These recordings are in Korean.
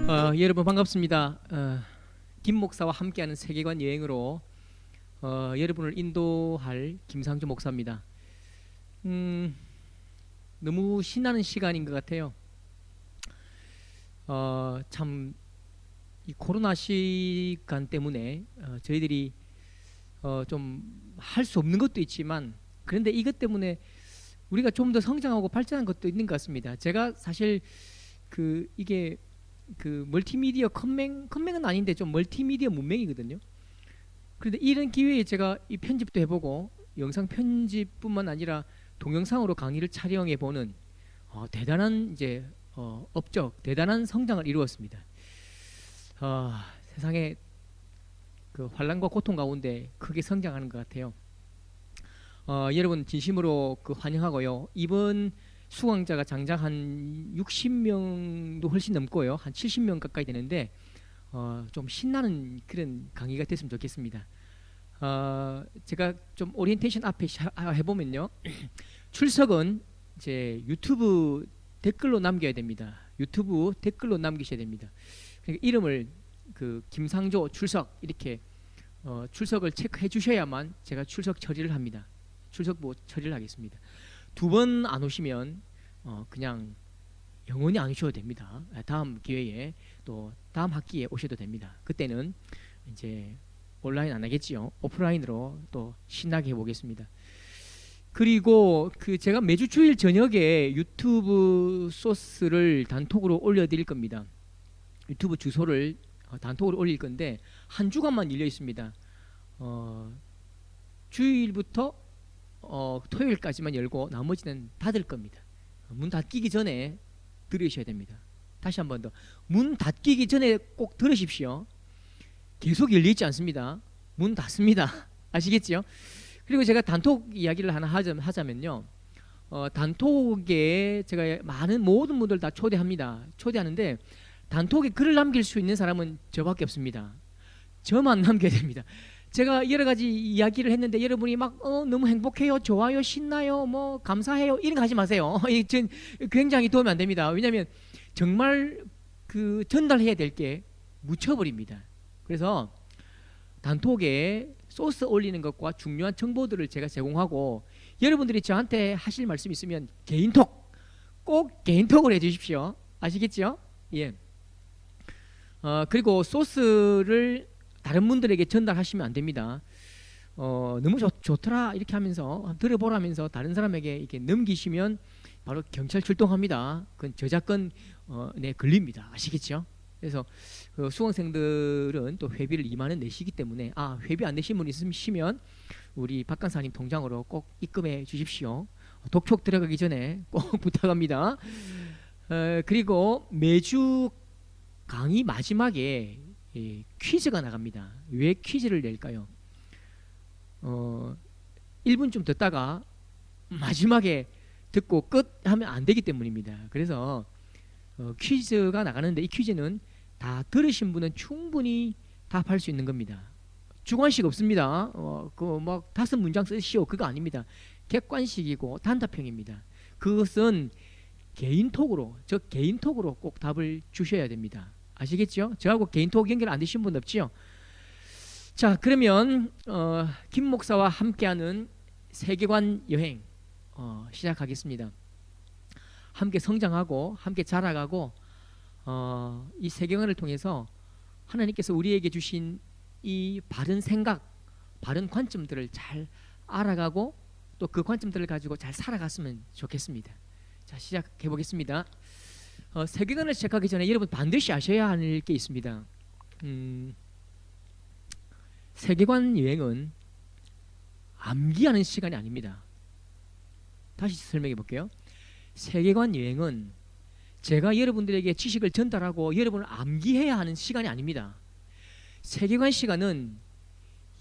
여러분 반갑습니다. 김 목사와 함께하는 세계관 여행으로 여러분을 인도할 김상조 목사입니다. 너무 신나는 시간인 것 같아요. 참 이 코로나 시간 때문에 저희들이 좀 할 수 없는 것도 있지만, 그런데 이것 때문에 우리가 좀 더 성장하고 발전한 것도 있는 것 같습니다. 제가 사실 이게 멀티미디어 컴맹은 아닌데 좀 멀티미디어 문맹이거든요. 그런데 이런 기회에 제가 이 편집도 해보고 영상 편집뿐만 아니라 동영상으로 강의를 촬영해 보는 대단한 업적, 대단한 성장을 이루었습니다. 세상에 그 환란과 고통 가운데 크게 성장하는 것 같아요. 여러분 진심으로 환영하고요. 이번 수강자가 장장 한 60명도 훨씬 넘고요. 한 70명 가까이 되는데 좀 신나는 그런 강의가 됐으면 좋겠습니다. 제가 좀 오리엔테이션 앞에 해보면요. 출석은 이제 유튜브 댓글로 남겨야 됩니다. 유튜브 댓글로 남기셔야 됩니다. 그러니까 이름을 김상조 출석 이렇게 출석을 체크해 주셔야만 제가 출석 처리를 합니다. 출석부 처리를 하겠습니다. 두 번 안 오시면 그냥 영원히 안 오셔도 됩니다. 다음 기회에 또 다음 학기에 오셔도 됩니다. 그때는 이제 온라인 안 하겠지요. 오프라인으로 또 신나게 해보겠습니다. 그리고 제가 매주 주일 저녁에 유튜브 소스를 단톡으로 올려드릴 겁니다. 유튜브 주소를 단톡으로 올릴 건데 한 주간만 열려 있습니다. 주일부터 토요일까지만 열고 나머지는 닫을 겁니다. 문 닫히기 전에 들으셔야 됩니다. 다시 한 번 더, 문 닫히기 전에 꼭 들으십시오. 계속 열려 있지 않습니다. 문 닫습니다. 아시겠죠? 그리고 제가 단톡 이야기를 하나 하자면요. 단톡에 제가 모든 분들 다 초대합니다. 초대하는데 단톡에 글을 남길 수 있는 사람은 저밖에 없습니다. 저만 남겨야 됩니다. 제가 여러 가지 이야기를 했는데 여러분이 막 너무 행복해요, 좋아요, 신나요, 뭐 감사해요 이런 거 하지 마세요. 굉장히 도움이 안 됩니다. 왜냐하면 정말 전달해야 될 게 묻혀버립니다. 그래서 단톡에 소스 올리는 것과 중요한 정보들을 제가 제공하고, 여러분들이 저한테 하실 말씀 있으면 개인톡, 꼭 개인톡을 해주십시오. 아시겠죠? 예. 그리고 소스를 다른 분들에게 전달하시면 안 됩니다. 너무 좋더라 이렇게 하면서 들어보라면서 다른 사람에게 이렇게 넘기시면 바로 경찰 출동합니다. 그건 저작권 네 걸립니다. 아시겠죠? 그래서 수강생들은 또 회비를 2만 원 내시기 때문에 회비 안 내신 분 있으시면 우리 박 강사님 통장으로 꼭 입금해 주십시오. 독촉 들어가기 전에 꼭 부탁합니다. 그리고 매주 강의 마지막에 퀴즈가 나갑니다. 왜 퀴즈를 낼까요? 1분 좀 듣다가 마지막에 듣고 끝 하면 안 되기 때문입니다. 그래서 퀴즈가 나가는데 이 퀴즈는 다 들으신 분은 충분히 답할 수 있는 겁니다. 주관식 없습니다. 막 5문장 쓰시오 그거 아닙니다. 객관식이고 단답형입니다. 그것은 개인톡으로 꼭 답을 주셔야 됩니다. 아시겠죠? 저하고 개인톡 연결 안 되신 분 없지요? 자, 그러면 김 목사와 함께하는 세계관 여행 시작하겠습니다. 함께 성장하고 함께 자라가고 이 세계관을 통해서 하나님께서 우리에게 주신 이 바른 생각, 바른 관점들을 잘 알아가고 또 그 관점들을 가지고 잘 살아갔으면 좋겠습니다. 자, 시작해 보겠습니다. 세계관을 시작하기 전에 여러분 반드시 아셔야 할 게 있습니다. 세계관 여행은 암기하는 시간이 아닙니다. 다시 설명해 볼게요. 세계관 여행은 제가 여러분들에게 지식을 전달하고 여러분을 암기해야 하는 시간이 아닙니다. 세계관 시간은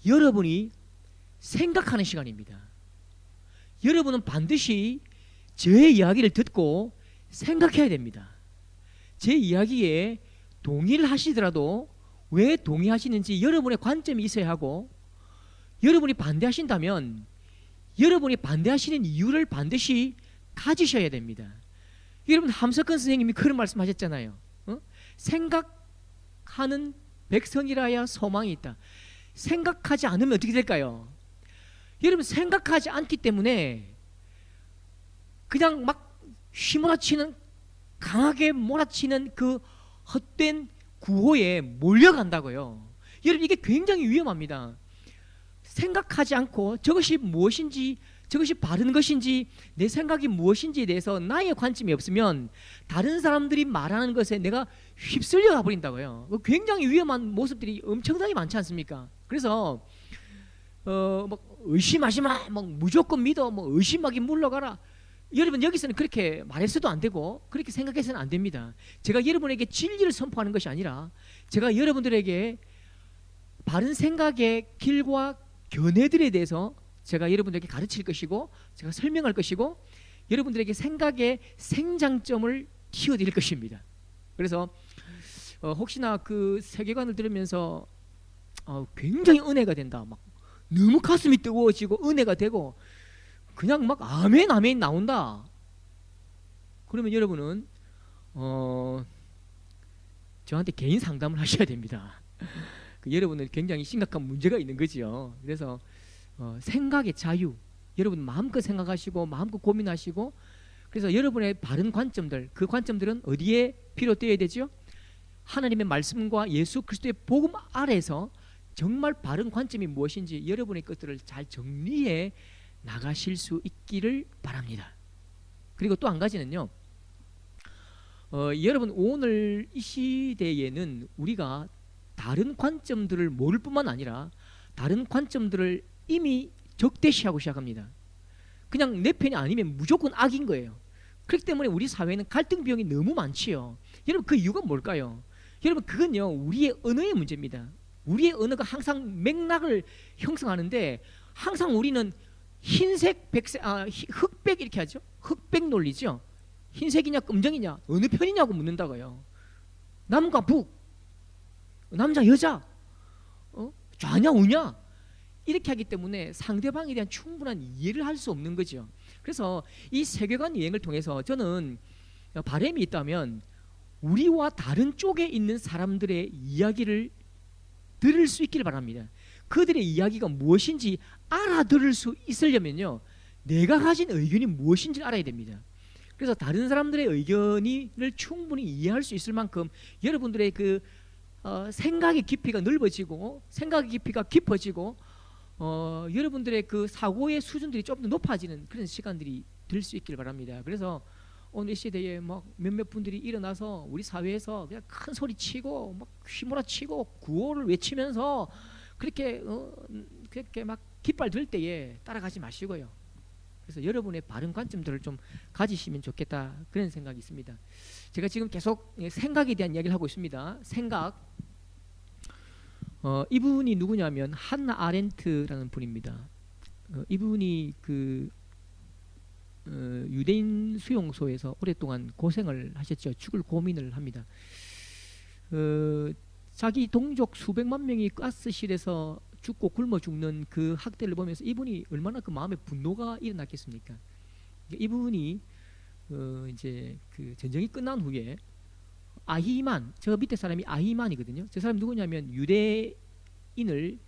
여러분이 생각하는 시간입니다. 여러분은 반드시 저의 이야기를 듣고 생각해야 됩니다. 제 이야기에 동의를 하시더라도 왜 동의하시는지 여러분의 관점이 있어야 하고, 여러분이 반대하신다면 여러분이 반대하시는 이유를 반드시 가지셔야 됩니다. 여러분 함석헌 선생님이 그런 말씀하셨잖아요. 생각하는 백성이라야 소망이 있다. 생각하지 않으면 어떻게 될까요? 여러분, 생각하지 않기 때문에 그냥 막 휘몰아치는, 강하게 몰아치는 그 헛된 구호에 몰려간다고요. 여러분, 이게 굉장히 위험합니다. 생각하지 않고 저것이 무엇인지, 저것이 바른 것인지, 내 생각이 무엇인지에 대해서 나의 관점이 없으면 다른 사람들이 말하는 것에 내가 휩쓸려 가버린다고요. 굉장히 위험한 모습들이 엄청나게 많지 않습니까? 그래서 막 의심하지 마, 막 무조건 믿어, 뭐 의심하기 물러가라. 여러분, 여기서는 그렇게 말해서도 안 되고 그렇게 생각해서는 안 됩니다. 제가 여러분에게 진리를 선포하는 것이 아니라 제가 여러분들에게 바른 생각의 길과 견해들에 대해서 제가 여러분들에게 가르칠 것이고, 제가 설명할 것이고, 여러분들에게 생각의 생장점을 틔워드릴 것입니다. 그래서 혹시나 그 세계관을 들으면서 굉장히 은혜가 된다, 막 너무 가슴이 뜨거워지고 은혜가 되고 그냥 막 아멘 아멘 나온다, 그러면 여러분은 저한테 개인 상담을 하셔야 됩니다. 여러분은 굉장히 심각한 문제가 있는 거지요. 그래서 생각의 자유, 여러분 마음껏 생각하시고 마음껏 고민하시고, 그래서 여러분의 바른 관점들, 그 관점들은 어디에 비롯되어야 되죠? 하나님의 말씀과 예수 그리스도의 복음 아래서 정말 바른 관점이 무엇인지 여러분의 것들을 잘 정리해 나가실 수 있기를 바랍니다. 그리고 또 한 가지는요, 여러분, 오늘 이 시대에는 우리가 다른 관점들을 모를 뿐만 아니라 다른 관점들을 이미 적대시하고 시작합니다. 그냥 내 편이 아니면 무조건 악인 거예요. 그렇기 때문에 우리 사회에는 갈등 비용이 너무 많지요. 여러분, 그 이유가 뭘까요? 여러분, 그건요, 우리의 언어의 문제입니다. 우리의 언어가 항상 맥락을 형성하는데, 항상 우리는 흰색, 백색, 흑백 이렇게 하죠. 흑백 논리죠. 흰색이냐 검정이냐 어느 편이냐고 묻는다고요. 남과 북, 남자 여자, 좌냐 우냐 이렇게 하기 때문에 상대방에 대한 충분한 이해를 할 수 없는 거죠. 그래서 이 세계관 여행을 통해서 저는 바람이 있다면 우리와 다른 쪽에 있는 사람들의 이야기를 들을 수 있기를 바랍니다. 그들의 이야기가 무엇인지 알아들을 수 있으려면요, 내가 가진 의견이 무엇인지를 알아야 됩니다. 그래서 다른 사람들의 의견을 충분히 이해할 수 있을 만큼 여러분들의 그 생각의 깊이가 넓어지고 생각의 깊이가 깊어지고 여러분들의 그 사고의 수준들이 좀 더 높아지는 그런 시간들이 될 수 있기를 바랍니다. 그래서 오늘 이 시대에 막 몇몇 분들이 일어나서 우리 사회에서 그냥 큰 소리 치고 막 휘몰아치고 구호를 외치면서 그렇게 막 깃발 들 때에 따라가지 마시고요. 그래서 여러분의 바른 관점들을 좀 가지시면 좋겠다, 그런 생각이 있습니다. 제가 지금 계속 생각에 대한 이야기를 하고 있습니다. 생각. 이분이 누구냐면 한나 아렌트라는 분입니다. 이분이 그 유대인 수용소에서 오랫동안 고생을 하셨죠. 죽을 고민을 합니다. 자기 동족 수백만 명이 가스실에서 죽고 굶어 죽는 그 학대를 보면서 이분이 얼마나 그 마음에 분노가 일어났겠습니까? 이분이 이제 그 전쟁이 끝난 후에 아히만, 저 밑에 사람이 아히만이거든요. 저 사람이 누구냐면 유대인을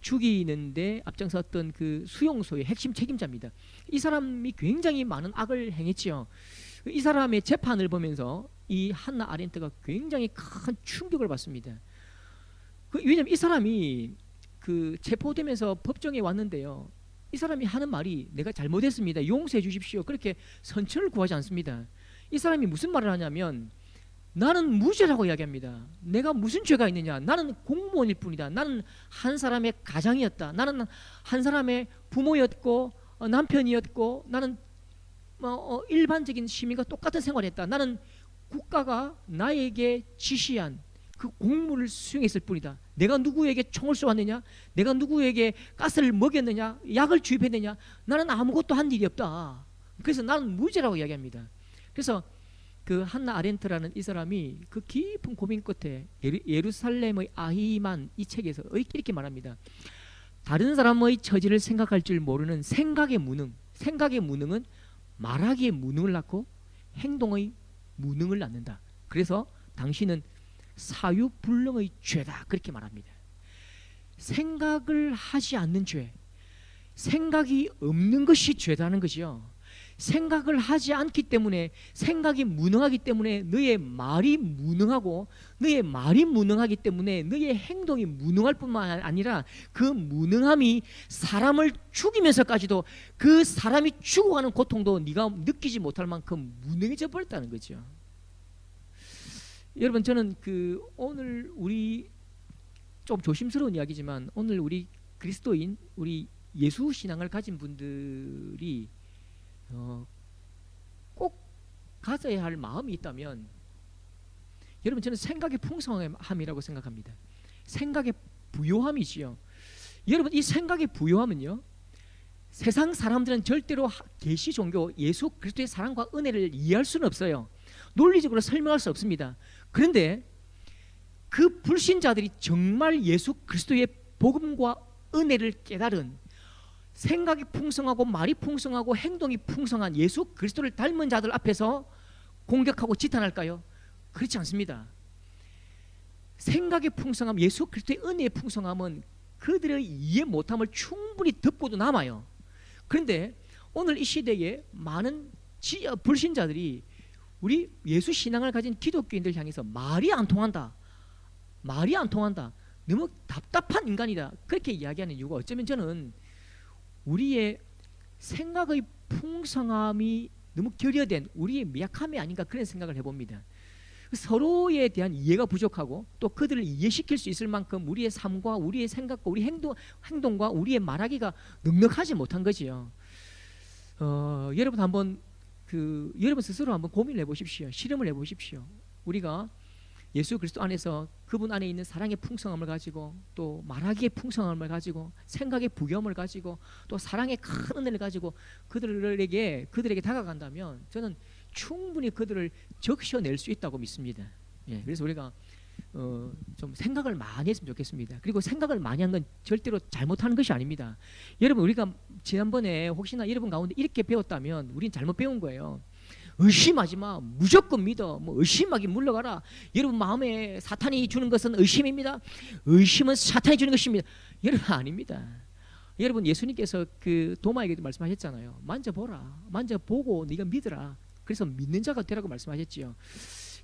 죽이는데 앞장섰던 그 수용소의 핵심 책임자입니다. 이 사람이 굉장히 많은 악을 행했지요. 이 사람의 재판을 보면서 이 한나 아렌트가 굉장히 큰 충격을 받습니다. 왜냐하면 이 사람이 그 체포되면서 법정에 왔는데요, 이 사람이 하는 말이 내가 잘못했습니다, 용서해 주십시오, 그렇게 선처를 구하지 않습니다. 이 사람이 무슨 말을 하냐면 나는 무죄라고 이야기합니다. 내가 무슨 죄가 있느냐, 나는 공무원일 뿐이다, 나는 한 사람의 가장이었다, 나는 한 사람의 부모였고 남편이었고, 나는 일반적인 시민과 똑같은 생활을 했다, 나는 국가가 나에게 지시한 그 공무를 수행했을 뿐이다. 내가 누구에게 총을 쏘았느냐, 내가 누구에게 가스를 먹였느냐, 약을 주입했느냐, 나는 아무것도 한 일이 없다. 그래서 나는 무죄라고 이야기합니다. 그래서 그 한나 아렌트라는 이 사람이 그 깊은 고민 끝에 예루살렘의 아히만 이 책에서 이렇게 말합니다. 다른 사람의 처지를 생각할 줄 모르는 생각의 무능, 생각의 무능은 말하기의 무능을 낳고 행동의 무능을 낳는다. 그래서 당신은 사유불능의 죄다 그렇게 말합니다. 생각을 하지 않는 죄, 생각이 없는 것이 죄다는 것이요. 생각을 하지 않기 때문에, 생각이 무능하기 때문에 너의 말이 무능하고, 너의 말이 무능하기 때문에 너의 행동이 무능할 뿐만 아니라 그 무능함이 사람을 죽이면서까지도 그 사람이 죽어가는 고통도 네가 느끼지 못할 만큼 무능해져 버렸다는 거죠. 여러분, 저는 오늘 우리 좀 조심스러운 이야기지만, 오늘 우리 그리스도인, 우리 예수 신앙을 가진 분들이 꼭 가져야 할 마음이 있다면, 여러분, 저는 생각의 풍성함이라고 생각합니다. 생각의 부요함이지요. 여러분, 이 생각의 부요함은요, 세상 사람들은 절대로 계시 종교 예수 그리스도의 사랑과 은혜를 이해할 수는 없어요. 논리적으로 설명할 수 없습니다. 그런데 그 불신자들이 정말 예수 그리스도의 복음과 은혜를 깨달은, 생각이 풍성하고 말이 풍성하고 행동이 풍성한 예수 그리스도를 닮은 자들 앞에서 공격하고 지탄할까요? 그렇지 않습니다. 생각의 풍성함, 예수 그리스도의 은혜의 풍성함은 그들의 이해 못함을 충분히 덮고도 남아요. 그런데 오늘 이 시대에 많은 불신자들이 우리 예수 신앙을 가진 기독교인들 향해서 말이 안 통한다, 말이 안 통한다, 너무 답답한 인간이다, 그렇게 이야기하는 이유가, 어쩌면 저는 우리의 생각의 풍성함이 너무 결여된 우리의 미약함이 아닌가, 그런 생각을 해봅니다. 서로에 대한 이해가 부족하고, 또 그들을 이해시킬 수 있을 만큼 우리의 삶과 우리의 생각과 우리 행동과 우리의 말하기가 넉넉하지 못한 거지요. 여러분 한번 여러분 스스로 한번 고민을 해보십시오. 실험을 해보십시오. 우리가 예수 그리스도 안에서 그분 안에 있는 사랑의 풍성함을 가지고, 또 말하기의 풍성함을 가지고, 생각의 부겸을 가지고, 또 사랑의 큰 은혜를 가지고 그들에게 다가간다면 저는 충분히 그들을 적셔낼 수 있다고 믿습니다. 예, 그래서 우리가 좀 생각을 많이 했으면 좋겠습니다. 그리고 생각을 많이 한 건 절대로 잘못하는 것이 아닙니다. 여러분, 우리가 지난번에 혹시나 여러분 가운데 이렇게 배웠다면 우린 잘못 배운 거예요. 의심하지 마, 무조건 믿어, 뭐 의심하기 물러가라. 여러분 마음에 사탄이 주는 것은 의심입니다. 의심은 사탄이 주는 것입니다. 여러분, 아닙니다. 여러분, 예수님께서 도마에게도 말씀하셨잖아요. 만져보라, 만져보고 네가 믿으라. 그래서 믿는 자가 되라고 말씀하셨지요.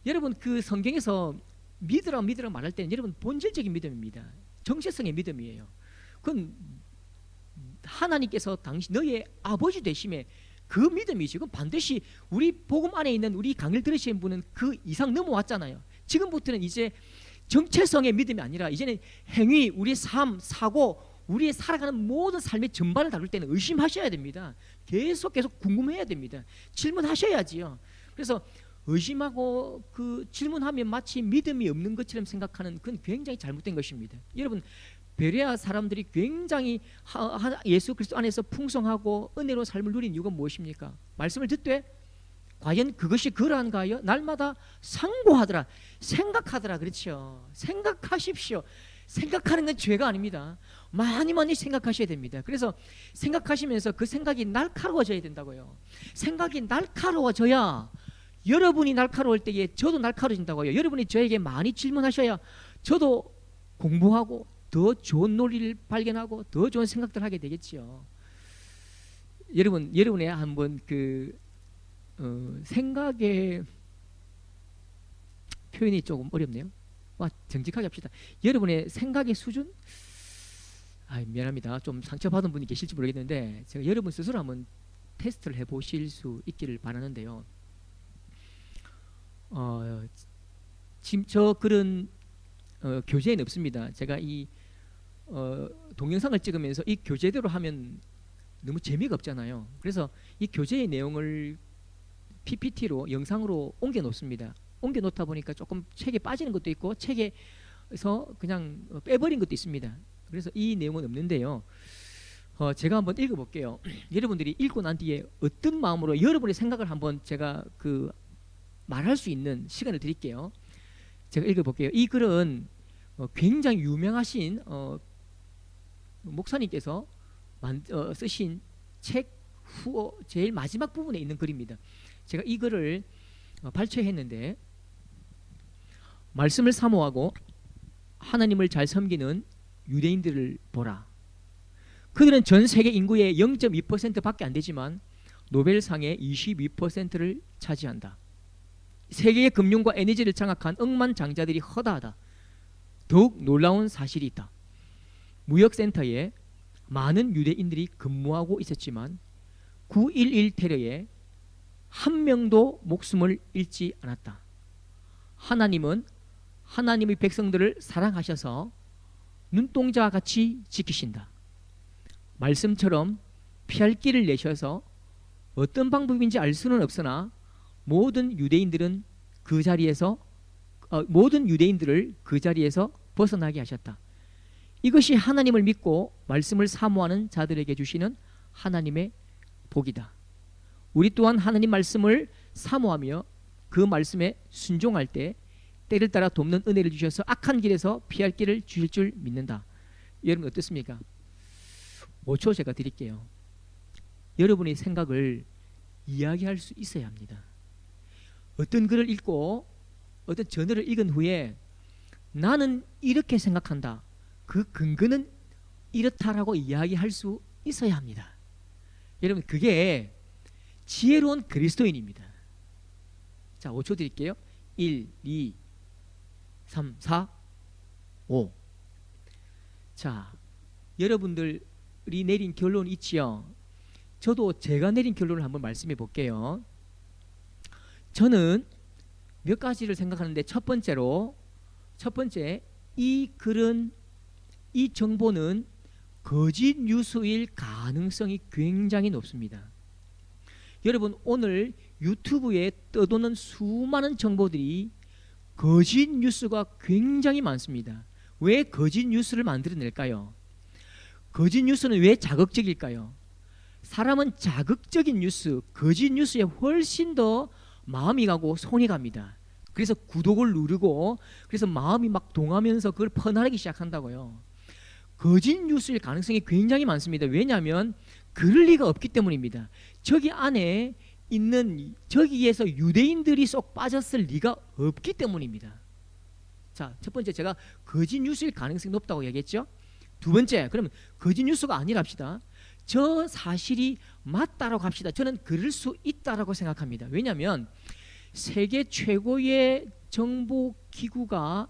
여러분, 성경에서 믿으라 말할 때는 여러분 본질적인 믿음입니다. 정체성의 믿음이에요. 그건 하나님께서 너의 아버지 되심에 그 믿음이지. 그건 반드시 우리 복음 안에 있는 우리 강의를 들으시는 분은 그 이상 넘어왔잖아요. 지금부터는 이제 정체성의 믿음이 아니라 이제는 행위, 우리의 삶, 사고, 우리의 살아가는 모든 삶의 전반을 다룰 때는 의심하셔야 됩니다. 계속 궁금해야 됩니다. 질문하셔야지요. 그래서 의심하고 질문하면 마치 믿음이 없는 것처럼 생각하는, 그건 굉장히 잘못된 것입니다. 여러분, 베레아 사람들이 굉장히 예수 그리스도 안에서 풍성하고 은혜로 삶을 누린 이유가 무엇입니까? 말씀을 듣되 과연 그것이 그러한가요? 날마다 상고하더라, 생각하더라. 그렇죠? 생각하십시오. 생각하는 건 죄가 아닙니다. 많이 생각하셔야 됩니다. 그래서 생각하시면서 그 생각이 날카로워져야 된다고요. 생각이 날카로워져야 여러분이 날카로울 때에 저도 날카로워진다고요. 여러분이 저에게 많이 질문하셔야 저도 공부하고 더 좋은 논리를 발견하고 더 좋은 생각들을 하게 되겠지요. 여러분의 한번 생각의 표현이 조금 어렵네요. 정직하게 합시다. 여러분의 생각의 수준? 미안합니다. 좀 상처받은 분이 계실지 모르겠는데 제가 여러분 스스로 한번 테스트를 해보실 수 있기를 바라는데요. 지금 저 그런 교재에는 없습니다. 제가 이 동영상을 찍으면서 이 교재대로 하면 너무 재미가 없잖아요. 그래서 이 교재의 내용을 PPT로 영상으로 옮겨 놓습니다. 옮겨 놓다 보니까 조금 책에 빠지는 것도 있고 책에서 그냥 빼버린 것도 있습니다. 그래서 이 내용은 없는데요. 제가 한번 읽어볼게요. 여러분들이 읽고 난 뒤에 어떤 마음으로 여러분의 생각을 한번 제가 말할 수 있는 시간을 드릴게요. 제가 읽어볼게요. 이 글은 굉장히 유명하신 목사님께서 쓰신 책 제일 마지막 부분에 있는 글입니다. 제가 이 글을 발췌했는데 말씀을 사모하고 하나님을 잘 섬기는 유대인들을 보라. 그들은 전 세계 인구의 0.2%밖에 안 되지만 노벨상의 22%를 차지한다. 세계의 금융과 에너지를 장악한 억만장자들이 허다하다. 더욱 놀라운 사실이 있다. 무역센터에 많은 유대인들이 근무하고 있었지만 9.11 테러에 한 명도 목숨을 잃지 않았다. 하나님은 하나님의 백성들을 사랑하셔서 눈동자와 같이 지키신다. 말씀처럼 피할 길을 내셔서 어떤 방법인지 알 수는 없으나 모든 유대인들을 그 자리에서 벗어나게 하셨다. 이것이 하나님을 믿고 말씀을 사모하는 자들에게 주시는 하나님의 복이다. 우리 또한 하나님 말씀을 사모하며 그 말씀에 순종할 때 때를 따라 돕는 은혜를 주셔서 악한 길에서 피할 길을 주실 줄 믿는다. 여러분 어떻습니까? 5초 제가 드릴게요. 여러분의 생각을 이야기할 수 있어야 합니다. 어떤 글을 읽고 어떤 저널을 읽은 후에 나는 이렇게 생각한다. 그 근거는 이렇다라고 이야기할 수 있어야 합니다. 여러분 그게 지혜로운 그리스도인입니다. 자, 5초 드릴게요. 1, 2, 3, 4, 5. 자, 여러분들이 내린 결론이 있지요. 저도 제가 내린 결론을 한번 말씀해 볼게요. 저는 몇 가지를 생각하는데 첫 번째, 이 글은, 이 정보는 거짓 뉴스일 가능성이 굉장히 높습니다. 여러분 오늘 유튜브에 떠도는 수많은 정보들이 거짓 뉴스가 굉장히 많습니다. 왜 거짓 뉴스를 만들어낼까요? 거짓 뉴스는 왜 자극적일까요? 사람은 자극적인 뉴스, 거짓 뉴스에 훨씬 더 마음이 가고 손이 갑니다. 그래서 구독을 누르고 그래서 마음이 막 동하면서 그걸 퍼나르기 시작한다고요. 거짓 뉴스일 가능성이 굉장히 많습니다. 왜냐하면 그럴 리가 없기 때문입니다. 저기 안에 있는 저기에서 유대인들이 쏙 빠졌을 리가 없기 때문입니다. 자, 첫 번째 제가 거짓 뉴스일 가능성이 높다고 얘기했죠. 두 번째, 그러면 거짓 뉴스가 아니랍시다. 저 사실이 맞다라고 합시다. 저는 그럴 수 있다라고 생각합니다. 왜냐하면 세계 최고의 정보기구가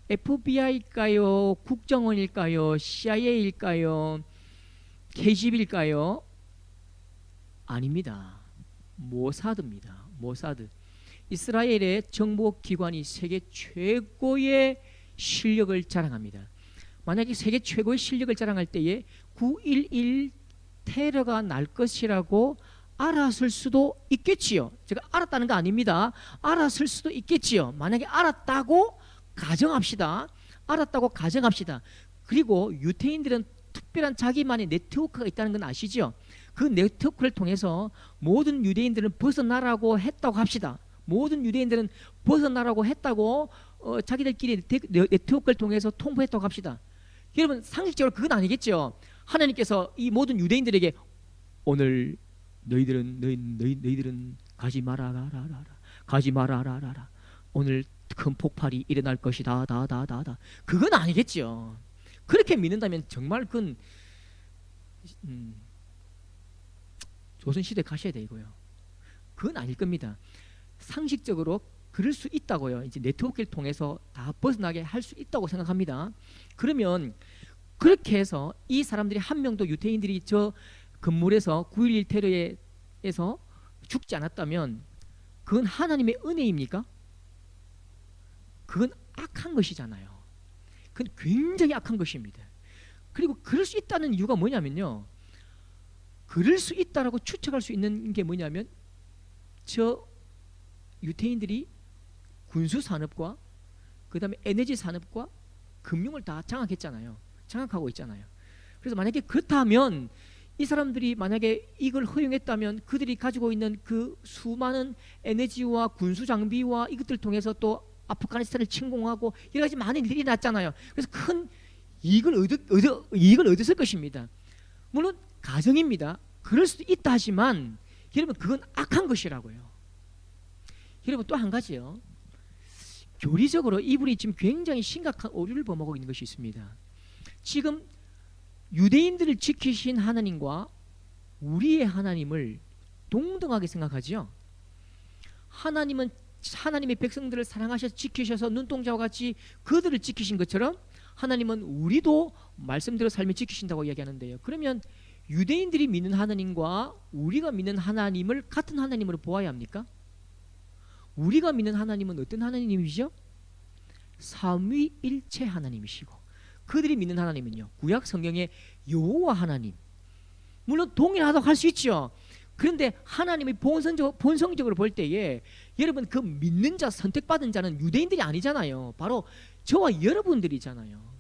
FBI일까요? 국정원일까요? CIA일까요? KGB일까요? 아닙니다. 모사드입니다. 모사드. 이스라엘의 정보기관이 세계 최고의 실력을 자랑합니다. 만약에 세계 최고의 실력을 자랑할 때에 9.11 테러가 날 것이라고 알았을 수도 있겠지요. 제가 알았다는 거 아닙니다. 알았을 수도 있겠지요. 만약에 알았다고 가정합시다. 그리고 유태인들은 특별한 자기만의 네트워크가 있다는 건 아시죠? 그 네트워크를 통해서 모든 유대인들은 벗어나라고 했다고 합시다. 모든 유대인들은 벗어나라고 했다고 자기들끼리 네트워크를 통해서 통보했다고 합시다. 여러분 상식적으로 그건 아니겠죠. 하나님께서 이 모든 유대인들에게 오늘 너희들은 가지 마라라라. 오늘 큰 폭발이 일어날 것이다. 그건 아니겠죠. 그렇게 믿는다면 정말 그건 조선시대 가셔야 되고요. 그건 아닐 겁니다. 상식적으로 그럴 수 있다고요. 이제 네트워크를 통해서 다 벗어나게 할 수 있다고 생각합니다. 그러면 그렇게 해서 이 사람들이 한 명도 유태인들이 저 건물에서 9.11 테러에서 죽지 않았다면 그건 하나님의 은혜입니까? 그건 악한 것이잖아요. 그건 굉장히 악한 것입니다. 그리고 그럴 수 있다는 이유가 뭐냐면요. 그럴 수 있다라고 추측할 수 있는 게 뭐냐면 저 유태인들이 군수산업과 그 다음에 에너지 산업과 금융을 다 장악하고 있잖아요. 그래서 만약에 그렇다면 이 사람들이 만약에 이걸 허용했다면 그들이 가지고 있는 그 수많은 에너지와 군수 장비와 이것들을 통해서 또 아프가니스탄을 침공하고 여러 가지 많은 일이 났잖아요. 그래서 큰 이익을 얻었을 것입니다. 물론 가정입니다. 그럴 수도 있다 하지만 여러분 그건 악한 것이라고요. 여러분 또 한 가지요. 교리적으로 이분이 지금 굉장히 심각한 오류를 범하고 있는 것이 있습니다. 지금 유대인들을 지키신 하나님과 우리의 하나님을 동등하게 생각하죠. 하나님은 하나님의 백성들을 사랑하셔서 지키셔서 눈동자와 같이 그들을 지키신 것처럼 하나님은 우리도 말씀대로 삶을 지키신다고 이야기하는데요. 그러면 유대인들이 믿는 하나님과 우리가 믿는 하나님을 같은 하나님으로 보아야 합니까? 우리가 믿는 하나님은 어떤 하나님이시죠? 삼위일체 하나님이시고, 그들이 믿는 하나님은요, 구약 성경의 여호와 하나님. 물론 동일하다고 할 수 있죠. 그런데 하나님의 본성적으로 볼 때에 여러분, 그 믿는 자, 선택받은 자는 유대인들이 아니잖아요. 바로 저와 여러분들이잖아요.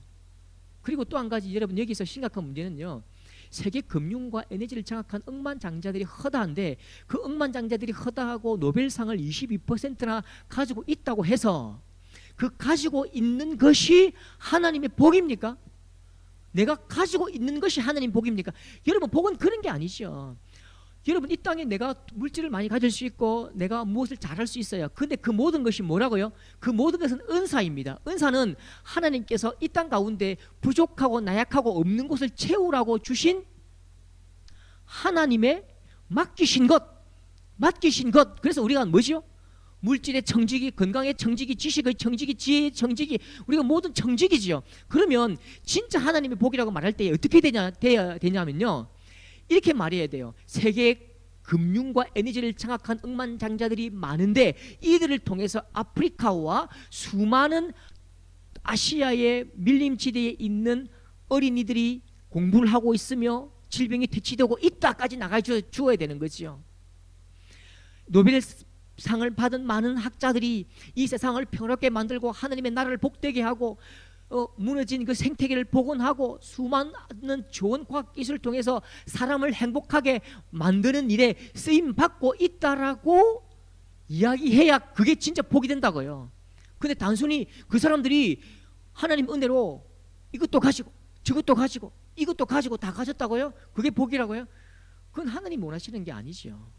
그리고 또 한 가지, 여러분, 여기서 심각한 문제는요, 세계 금융과 에너지를 장악한 억만장자들이 허다한데, 그 억만장자들이 허다하고 노벨상을 22%나 가지고 있다고 해서 그 가지고 있는 것이 하나님의 복입니까? 내가 가지고 있는 것이 하나님 복입니까? 여러분, 복은 그런 게 아니죠. 여러분, 이 땅에 내가 물질을 많이 가질 수 있고 내가 무엇을 잘할 수 있어요. 근데 그 모든 것이 뭐라고요? 그 모든 것은 은사입니다. 은사는 하나님께서 이 땅 가운데 부족하고 나약하고 없는 곳을 채우라고 주신 하나님의 맡기신 것. 그래서 우리가 뭐죠? 물질의 청지기, 건강의 청지기, 지식의 청지기, 지혜의 청지기, 우리가 모든 청지기지요. 그러면 진짜 하나님의 복이라고 말할 때 어떻게 돼야 되냐면요, 이렇게 말해야 돼요. 세계 금융과 에너지를 장악한 억만장자들이 많은데 이들을 통해서 아프리카와 수많은 아시아의 밀림지대에 있는 어린이들이 공부를 하고 있으며 질병이 퇴치되고 있다까지 나가주어야 되는 거죠. 노벨상을 받은 많은 학자들이 이 세상을 평화롭게 만들고 하나님의 나라를 복되게 하고 무너진 그 생태계를 복원하고 수많은 좋은 과학기술을 통해서 사람을 행복하게 만드는 일에 쓰임받고 있다라고 이야기해야 그게 진짜 복이 된다고요. 근데 단순히 그 사람들이 하나님 은혜로 이것도 가지고 저것도 가지고 이것도 가지고 다 가졌다고요? 그게 복이라고요? 그건 하나님 원하시는 게 아니죠.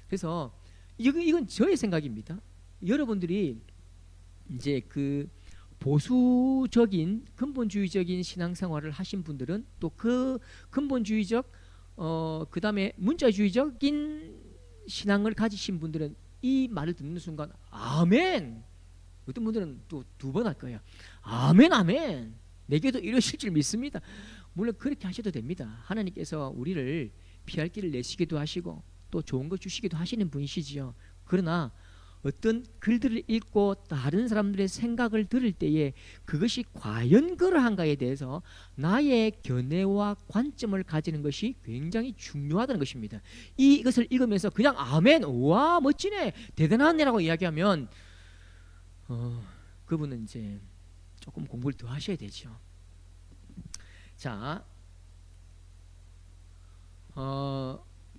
그래서 이건 저의 생각입니다. 여러분들이 이제 그 보수적인 근본주의적인 신앙생활을 하신 분들은 또 그 근본주의적 그 다음에 문자주의적인 신앙을 가지신 분들은 이 말을 듣는 순간 아멘. 어떤 분들은 또 두 번 할 거예요. 아멘 아멘. 내게도 이러실 줄 믿습니다. 물론 그렇게 하셔도 됩니다. 하나님께서 우리를 피할 길을 내시기도 하시고 또 좋은 거 주시기도 하시는 분이시지요. 그러나 어떤 글들을 읽고 다른 사람들의 생각을 들을 때에 그것이 과연 그러한가에 대해서 나의 견해와 관점을 가지는 것이 굉장히 중요하다는 것입니다. 이것을 읽으면서 그냥 아멘, 와 멋지네, 대단하네라고 이야기하면 그분은 이제 조금 공부를 더 하셔야 되죠. 자,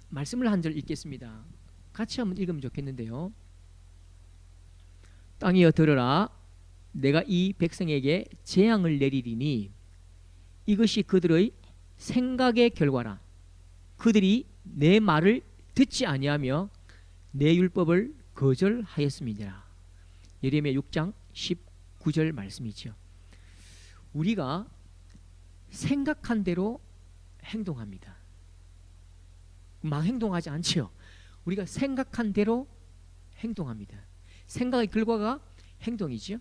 말씀을 한 절 읽겠습니다. 같이 한번 읽으면 좋겠는데요. 땅이여 들으라, 내가 이 백성에게 재앙을 내리리니 이것이 그들의 생각의 결과라. 그들이 내 말을 듣지 아니하며 내 율법을 거절하였음이니라. 예레미야 6장 19절 말씀이죠. 우리가 생각한 대로 행동합니다. 막 행동하지 않지요. 우리가 생각한 대로 행동합니다. 생각의 결과가 행동이지요.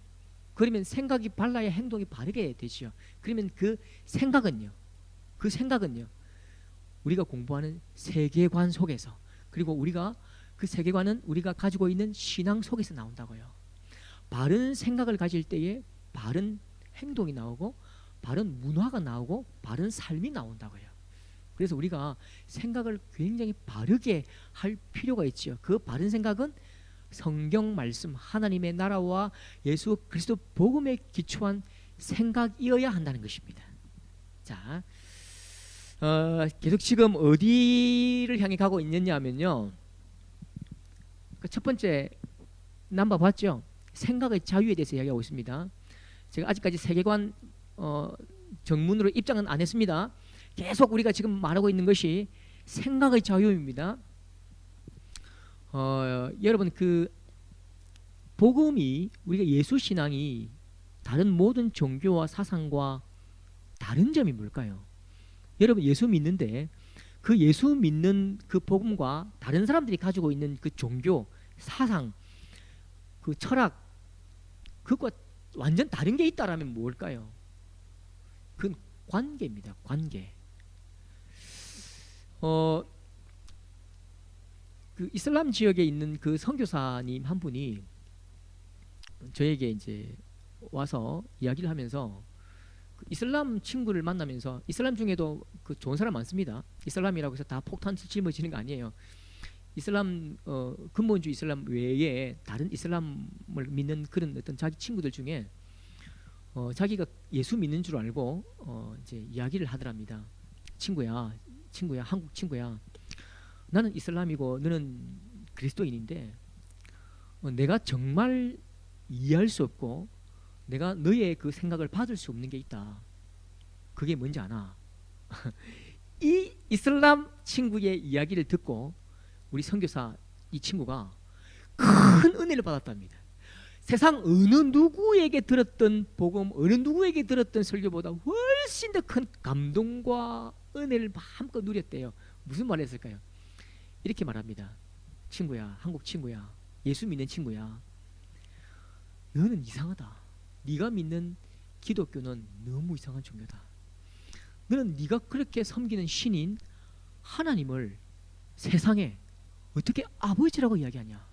그러면 생각이 발라야 행동이 바르게 되지요. 그러면 그 생각은요, 우리가 공부하는 세계관 속에서, 그리고 우리가 그 세계관은 우리가 가지고 있는 신앙 속에서 나온다고요. 바른 생각을 가질 때에 바른 행동이 나오고 바른 문화가 나오고 바른 삶이 나온다고요. 그래서 우리가 생각을 굉장히 바르게 할 필요가 있죠. 그 바른 생각은 성경 말씀, 하나님의 나라와 예수 그리스도 복음에 기초한 생각이어야 한다는 것입니다. 자, 계속 지금 어디를 향해 가고 있느냐면요, 첫 번째 넘버 봤죠? 생각의 자유에 대해서 이야기하고 있습니다. 제가 아직까지 세계관 정문으로 입장은 안 했습니다. 계속 우리가 지금 말하고 있는 것이 생각의 자유입니다. 여러분, 그 복음이 우리가 예수 신앙이 다른 모든 종교와 사상과 다른 점이 뭘까요? 여러분 예수 믿는데 그 예수 믿는 그 복음과 다른 사람들이 가지고 있는 그 종교, 사상, 그 철학 그것과 완전 다른 게 있다라면 뭘까요? 그건 관계입니다. 관계. 그 이슬람 지역에 있는 그 선교사님 한 분이 저에게 이제 와서 이야기를 하면서 그 이슬람 친구를 만나면서 이슬람 중에도 그 좋은 사람 많습니다. 이슬람이라고 해서 다 폭탄 짊어지는 거 아니에요. 이슬람 근본주의 이슬람 외에 다른 이슬람을 믿는 그런 어떤 자기 친구들 중에 자기가 예수 믿는 줄 알고 이제 이야기를 하더랍니다. 친구야, 한국 친구야. 나는 이슬람이고 너는 그리스도인인데 내가 정말 이해할 수 없고 내가 너의 그 생각을 받을 수 없는 게 있다. 그게 뭔지 아나? 이 이슬람 친구의 이야기를 듣고 우리 선교사 이 친구가 큰 은혜를 받았답니다. 세상 어느 누구에게 들었던 복음, 어느 누구에게 들었던 설교보다 훨씬 더 큰 감동과 은혜를 마음껏 누렸대요. 무슨 말을 했을까요? 이렇게 말합니다. 친구야, 한국 친구야, 예수 믿는 친구야, 너는 이상하다. 네가 믿는 기독교는 너무 이상한 종교다. 너는 네가 그렇게 섬기는 신인 하나님을 세상에 어떻게 아버지라고 이야기하냐?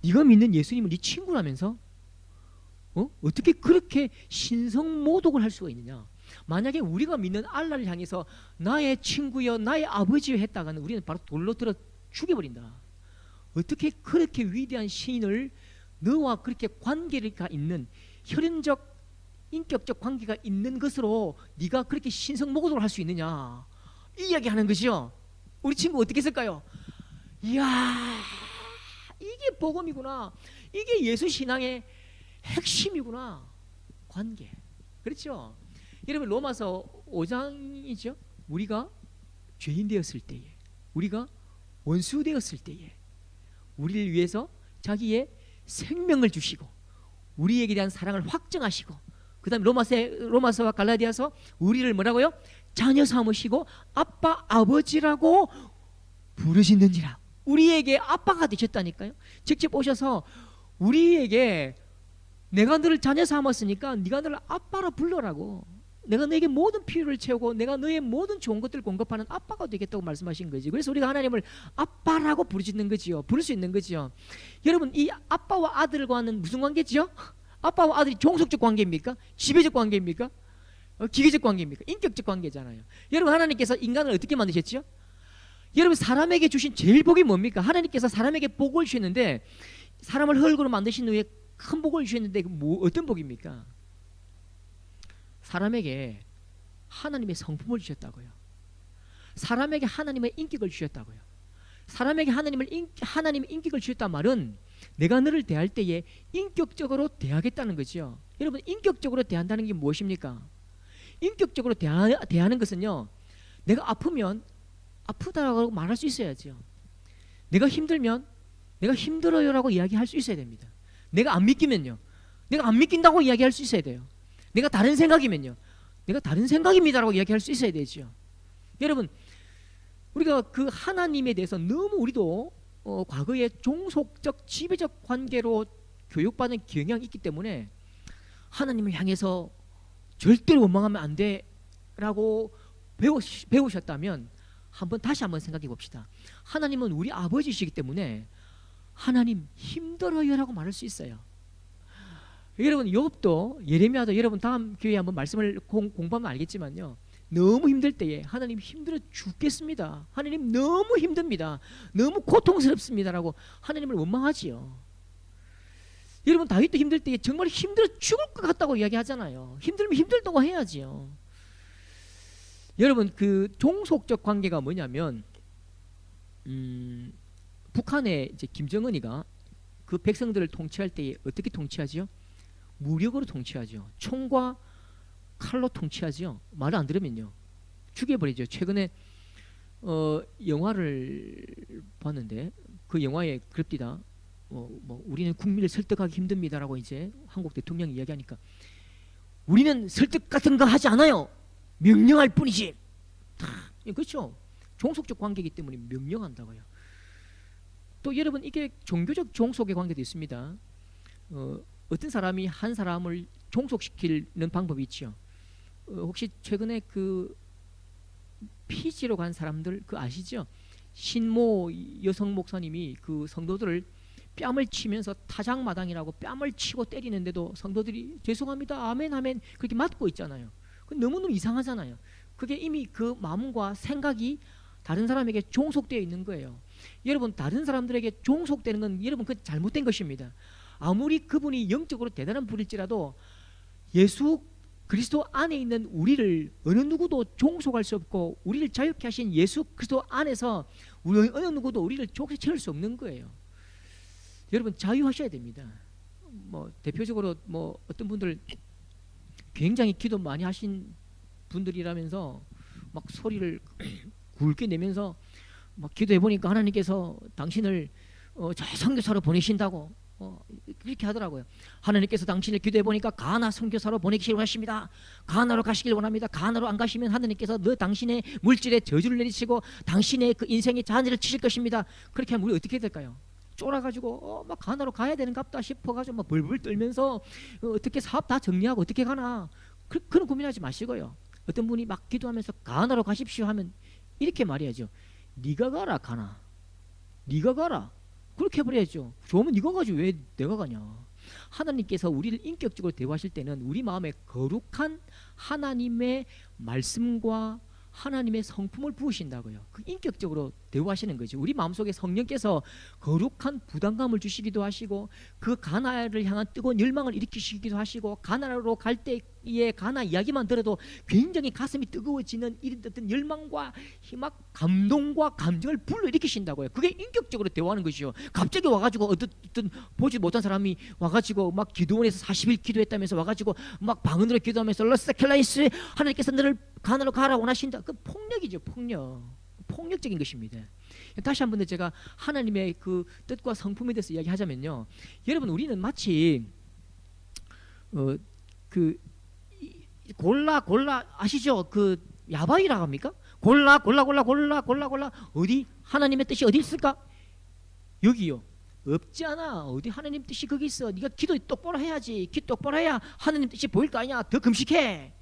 네가 믿는 예수님은 네 친구라면서 어떻게 그렇게 신성모독을 할 수가 있느냐? 만약에 우리가 믿는 알라를 향해서 나의 친구여 나의 아버지여 했다가는 우리는 바로 돌로 들어 죽여버린다. 어떻게 그렇게 위대한 신을 너와 그렇게 관계가 있는 혈연적 인격적 관계가 있는 것으로 네가 그렇게 신성모독을 할 수 있느냐? 이 이야기하는 것이요. 우리 친구 어떻게 했을까요? 이야, 이게 복음이구나. 이게 예수 신앙의 핵심이구나. 관계. 그렇죠? 여러분 로마서 5장이죠. 우리가 죄인 되었을 때에, 우리가 원수 되었을 때에 우리를 위해서 자기의 생명을 주시고 우리에게 대한 사랑을 확증하시고, 그 다음에 로마서와 갈라디아서 우리를 뭐라고요? 자녀 삼으시고 아빠 아버지라고 부르시는지라. 우리에게 아빠가 되셨다니까요. 직접 오셔서 우리에게 내가 너를 자녀 삼았으니까 네가 너를 아빠라 불러라고, 내가 너에게 모든 필요를 채우고 내가 너의 모든 좋은 것들을 공급하는 아빠가 되겠다고 말씀하신 거지. 그래서 우리가 하나님을 아빠라고 부르짖는 거지요. 부를 수 있는 거지요. 여러분 이 아빠와 아들과는 무슨 관계지요? 아빠와 아들이 종속적 관계입니까? 지배적 관계입니까? 기계적 관계입니까? 인격적 관계잖아요. 여러분 하나님께서 인간을 어떻게 만드셨죠? 여러분 사람에게 주신 제일 복이 뭡니까? 하나님께서 사람에게 복을 주셨는데, 사람을 흙으로 만드신 후에 큰 복을 주셨는데 어떤 복입니까? 사람에게 하나님의 성품을 주셨다고요. 사람에게 하나님의 인격을 주셨다고요. 사람에게 하나님의 인격을 주셨단 말은 내가 너를 대할 때에 인격적으로 대하겠다는 거죠. 여러분 인격적으로 대한다는 게 무엇입니까? 인격적으로 대하는 것은요, 내가 아프면 아프다라고 말할 수 있어야죠. 내가 힘들면 내가 힘들어요라고 이야기할 수 있어야 됩니다. 내가 안 믿기면요, 내가 안 믿긴다고 이야기할 수 있어야 돼요. 내가 다른 생각이면요, 내가 다른 생각입니다라고 이야기할 수 있어야 되죠. 여러분 우리가 그 하나님에 대해서 너무 우리도 과거에 종속적 지배적 관계로 교육받은 경향이 있기 때문에 하나님을 향해서 절대로 원망하면 안 돼라고 배우셨다면 다시 한번 생각해 봅시다. 하나님은 우리 아버지시기 때문에 하나님 힘들어요라고 말할 수 있어요. 여러분 욥도 예레미야도 여러분 다음 기회에 한번 말씀을 공부하면 알겠지만요, 너무 힘들 때에 하나님 힘들어 죽겠습니다, 하나님 너무 힘듭니다, 너무 고통스럽습니다라고 하나님을 원망하지요. 여러분 다윗도 힘들 때에 정말 힘들어 죽을 것 같다고 이야기하잖아요. 힘들면 힘들다고 해야지요. 여러분 그 종속적 관계가 뭐냐면 북한의 이제 김정은이가 그 백성들을 통치할 때에 어떻게 통치하지요? 무력으로 통치하죠. 총과 칼로 통치하죠. 말을 안 들으면요 죽여버리죠. 최근에 영화를 봤는데 그 영화에 그럽디다. 우리는 국민을 설득하기 힘듭니다라고 이제 한국 대통령이 이야기하니까 우리는 설득 같은 거 하지 않아요. 명령할 뿐이지. 그렇죠. 종속적 관계이기 때문에 명령한다고요. 또 여러분 이게 종교적 종속의 관계도 있습니다. 어떤 사람이 한 사람을 종속시키는 방법이 있죠. 혹시 최근에 그 피지로 간 사람들 그 아시죠? 신모 여성 목사님이 그 성도들을 뺨을 치면서 타작마당이라고 뺨을 치고 때리는데도 성도들이 죄송합니다 아멘 아멘 그렇게 맞고 있잖아요. 너무너무 이상하잖아요. 그게 이미 그 마음과 생각이 다른 사람에게 종속되어 있는 거예요. 여러분 다른 사람들에게 종속되는 건 여러분 그 잘못된 것입니다. 아무리 그분이 영적으로 대단한 분일지라도 예수 그리스도 안에 있는 우리를 어느 누구도 종속할 수 없고 우리를 자유케 하신 예수 그리스도 안에서 어느 누구도 우리를 족쇄 수 없는 거예요. 여러분 자유하셔야 됩니다. 대표적으로 어떤 분들 굉장히 기도 많이 하신 분들이라면서 막 소리를 굵게 내면서 막 기도해 보니까 하나님께서 당신을 저 선교사로 보내신다고 그렇게 하더라고요. 하나님께서 당신을 기도해 보니까 가나 선교사로 보내기를 원하십니다. 가나로 가시길 원합니다. 가나로 안 가시면 하나님께서 당신의 물질에 저주를 내리시고 당신의 그 인생의 잔해를 치실 것입니다. 그렇게 하면 우리 어떻게 될까요? 쫄아가지고 막 가나로 가야 되는갑다 싶어가지고 막 벌벌 떨면서 어떻게 사업 다 정리하고 어떻게 가나 그런 고민하지 마시고요. 어떤 분이 막 기도하면서 가나로 가십시오 하면 이렇게 말해야죠. 네가 가라 가나. 네가 가라. 그렇게 해버려야죠. 좋으면 네가 가지 왜 내가 가냐. 하나님께서 우리를 인격적으로 대화하실 때는 우리 마음에 거룩한 하나님의 말씀과 하나님의 성품을 부으신다고요. 그 인격적으로 대화하시는 거죠. 우리 마음속에 성령께서 거룩한 부담감을 주시기도 하시고 그 가나를 향한 뜨거운 열망을 일으키시기도 하시고 가나로 갈 때의 가나 이야기만 들어도 굉장히 가슴이 뜨거워지는 이런 어떤 열망과 희망, 감동과 감정을 불러일으키신다고요. 그게 인격적으로 대화하는 것이죠. 갑자기 와가지고 어떤 보지 못한 사람이 와가지고 막 기도원에서 40일 기도했다면서 와가지고 막 방언으로 기도하면서 러스kel라이스 하나님께서 너를 가나로 가라 원하신다. 그 폭력이죠. 폭력적인 것입니다. 다시 한 번 더 제가 하나님의 그 뜻과 성품에 대해서 이야기하자면요. 여러분 우리는 마치 골라 아시죠? 그 야바이라고 합니까? 골라 어디 하나님의 뜻이 어디 있을까? 여기요. 없지 않아. 어디 하나님 뜻이 거기 있어. 네가 기도 똑바로 해야지. 기도 똑바로 해야 하나님 뜻이 보일 거 아니야. 더 금식해.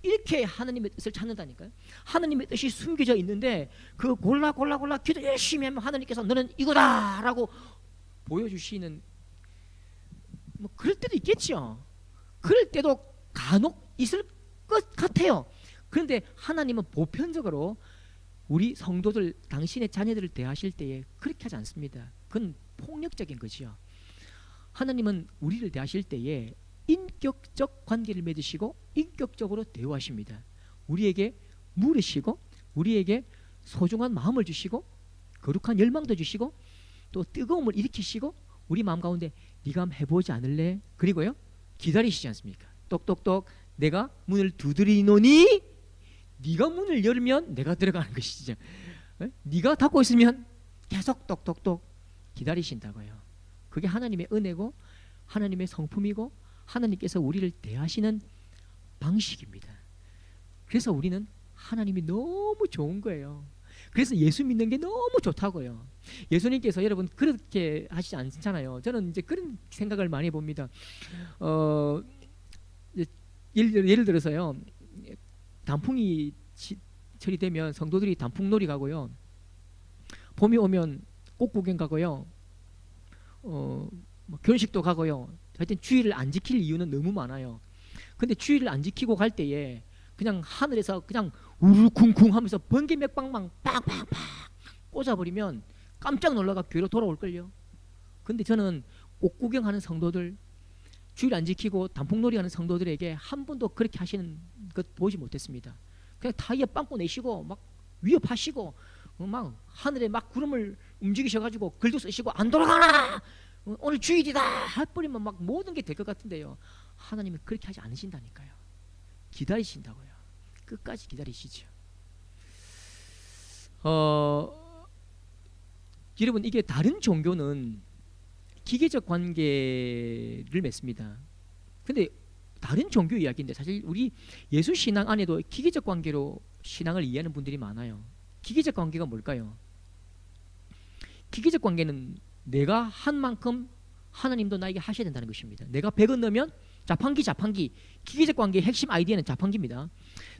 이렇게 하나님의 뜻을 찾는다니까요. 하나님의 뜻이 숨겨져 있는데 그 골라 기도 열심히 하면 하나님께서 너는 이거다라고 보여주시는 그럴 때도 있겠죠. 그럴 때도 간혹 있을 것 같아요. 그런데 하나님은 보편적으로 우리 성도들 당신의 자녀들을 대하실 때에 그렇게 하지 않습니다. 그건 폭력적인 거지요. 하나님은 우리를 대하실 때에 인격적 관계를 맺으시고 인격적으로 대화하십니다. 우리에게 물으시고 우리에게 소중한 마음을 주시고 거룩한 열망도 주시고 또 뜨거움을 일으키시고 우리 마음 가운데 네가 한번 해보지 않을래? 그리고요 기다리시지 않습니까? 똑똑똑 내가 문을 두드리노니 네가 문을 열면 내가 들어가는 것이죠. 네가 닫고 있으면 계속 똑똑똑 기다리신다고요. 그게 하나님의 은혜고 하나님의 성품이고 하나님께서 우리를 대하시는 방식입니다. 그래서 우리는 하나님이 너무 좋은 거예요. 그래서 예수 믿는 게 너무 좋다고요. 예수님께서 여러분 그렇게 하시지 않잖아요. 저는 이제 그런 생각을 많이 봅니다. 예를 들어서요. 단풍이 철이 되면 성도들이 단풍놀이 가고요. 봄이 오면 꽃구경 가고요. 결혼식도 가고요. 하여튼 주의를 안 지킬 이유는 너무 많아요. 근데 주의를 안 지키고 갈 때에 그냥 하늘에서 그냥 우르쿵쿵 하면서 번개 몇 방망 팍팍팍 꽂아버리면 깜짝 놀라가 교회로 돌아올걸요. 근데 저는 꽃 구경하는 성도들 주의를 안 지키고 단풍놀이 하는 성도들에게 한 번도 그렇게 하시는 것 보지 못했습니다. 그냥 타이어 빵꾸 내시고 막 위협하시고 막 하늘에 막 구름을 움직이셔가지고 글도 쓰시고 안 돌아가나 오늘 주일이다 해버리면 막 모든 게 될 것 같은데요. 하나님은 그렇게 하지 않으신다니까요. 기다리신다고요. 끝까지 기다리시죠. 여러분 이게 다른 종교는 기계적 관계를 맺습니다. 근데 다른 종교 이야기인데 사실 우리 예수 신앙 안에도 기계적 관계로 신앙을 이해하는 분들이 많아요. 기계적 관계가 뭘까요? 기계적 관계는 내가 한 만큼 하나님도 나에게 하셔야 된다는 것입니다. 내가 100원 넣으면 자판기 기계적 관계의 핵심 아이디어는 자판기입니다.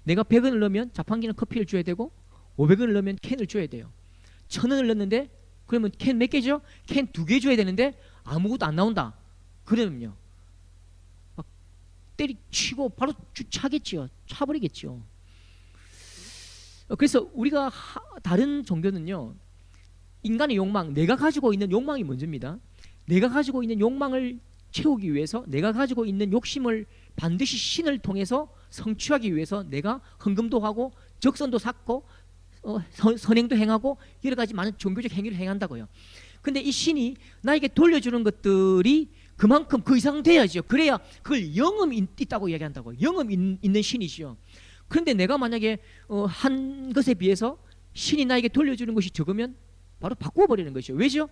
내가 100원을 넣으면 자판기는 커피를 줘야 되고 500원을 넣으면 캔을 줘야 돼요. 1000원을 넣는데 그러면 캔 몇 개죠? 캔 2개 줘야 되는데 아무것도 안 나온다. 그러면요 막 때리치고 바로 차겠지요. 차버리겠죠. 그래서 우리가 다른 종교는요 인간의 욕망, 내가 가지고 있는 욕망이 먼저입니다. 내가 가지고 있는 욕망을 채우기 위해서, 내가 가지고 있는 욕심을 반드시 신을 통해서 성취하기 위해서 내가 헌금도 하고 적선도 샀고 선행도 행하고 여러 가지 많은 종교적 행위를 행한다고요. 근데 이 신이 나에게 돌려주는 것들이 그만큼 그 이상 돼야죠. 그래야 그걸 영음이 있다고 이야기한다고요. 영음 있는 신이시요. 그런데 내가 만약에 한 것에 비해서 신이 나에게 돌려주는 것이 적으면 바로 바꿔버리는 것이죠. 왜죠?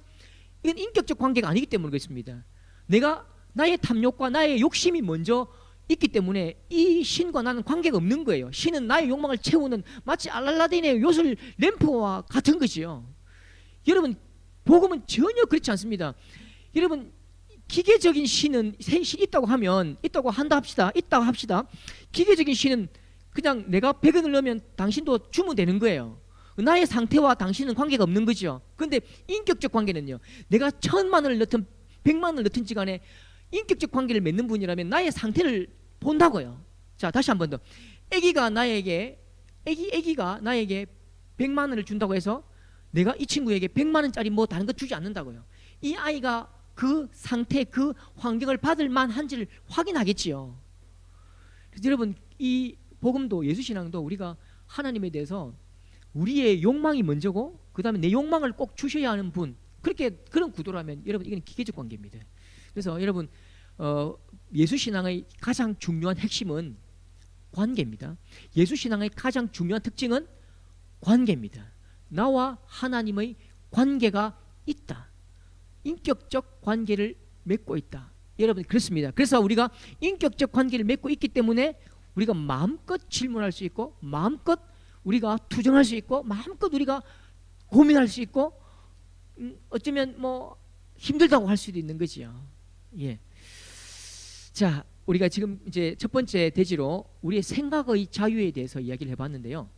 이건 인격적 관계가 아니기 때문에 그렇습니다. 내가 나의 탐욕과 나의 욕심이 먼저 있기 때문에 이 신과 나는 관계가 없는 거예요. 신은 나의 욕망을 채우는 마치 알랄라딘의 요술 램프와 같은 것이요. 여러분 복음은 전혀 그렇지 않습니다. 여러분 기계적인 신은 있다고 하면 있다고 합시다. 기계적인 신은 그냥 내가 100원을 넣으면 당신도 주면 되는 거예요. 나의 상태와 당신은 관계가 없는 거죠. 그런데 인격적 관계는요. 내가 1000만원을 넣든 100만원을 넣든지 간에 인격적 관계를 맺는 분이라면 나의 상태를 본다고요. 자, 다시 한 번 더. 애기가 나에게 100만원을 준다고 해서 내가 이 친구에게 100만원짜리 뭐 다른 거 주지 않는다고요. 이 아이가 그 상태, 그 환경을 받을 만한지를 확인하겠지요. 그래서 여러분 이 복음도 예수신앙도 우리가 하나님에 대해서 우리의 욕망이 먼저고 그 다음에 내 욕망을 꼭 주셔야 하는 분, 그런 구도라면 여러분 이건 기계적 관계입니다. 그래서 여러분 예수신앙의 가장 중요한 핵심은 관계입니다. 예수신앙의 가장 중요한 특징은 관계입니다. 나와 하나님의 관계가 있다. 인격적 관계를 맺고 있다. 여러분 그렇습니다. 그래서 우리가 인격적 관계를 맺고 있기 때문에 우리가 마음껏 질문할 수 있고 마음껏 우리가 투정할 수 있고 마음껏 우리가 고민할 수 있고 어쩌면 뭐 힘들다고 할 수도 있는 거지요. 예. 자, 우리가 지금 이제 첫 번째 대지로 우리의 생각의 자유에 대해서 이야기를 해봤는데요.